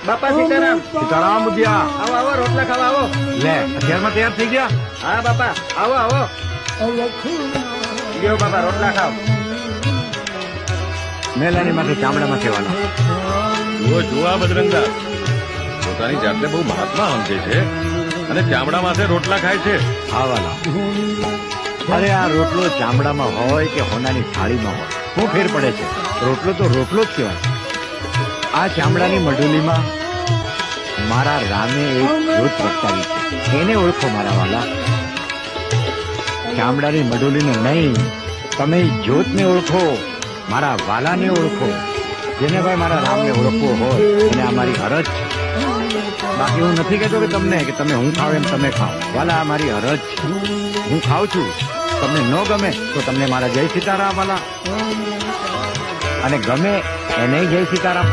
બાપા સીતારામ. સીતારામ બુધિયા. આવો આવો, રોટલા ખાવા આવો. લે, અત્યારમાં તૈયાર થઈ ગયા? હા બાપા, આવો આવો. લ્યો બાપા, રોટલા ખાઓ. મેલાની માથે ચામડામાં કહેવાના. જુઓ બજરંગદા, પોતાની જાતને બહુ મહાત્મા સમજે છે અને ચામડા માથે રોટલા ખાય છે. આવાલા. અરે આ રોટલો ચામડામાં હોય કે હોનાની થાળીમાં હોય, શું ફેર પડે છે? રોટલો તો રોટલો જ કહેવાય. આ ચામડાની મઢુલીમાં મારા રામે એક જ્યોત પ્રગટાવી છે, એને ઓળખો મારા વાલા. ચામડાની મઢુલીને નહીં, તમે જ્યોતને ઓળખો, મારા વાલાને ઓળખો. જેને ભાઈ મારા રામને ઓળખવો હોય એને અમારી હરજ છે. બાકી હું નથી કહેતો કે તમને કે તમે હું ખાવ એમ તમે ખાઓ. વાલા, મારી હરજ છે. હું ખાઉં છું, તમને ન ગમે તો તમને મારા જય સીતારામ વાલા, અને ગમે એને જય સીતારામ.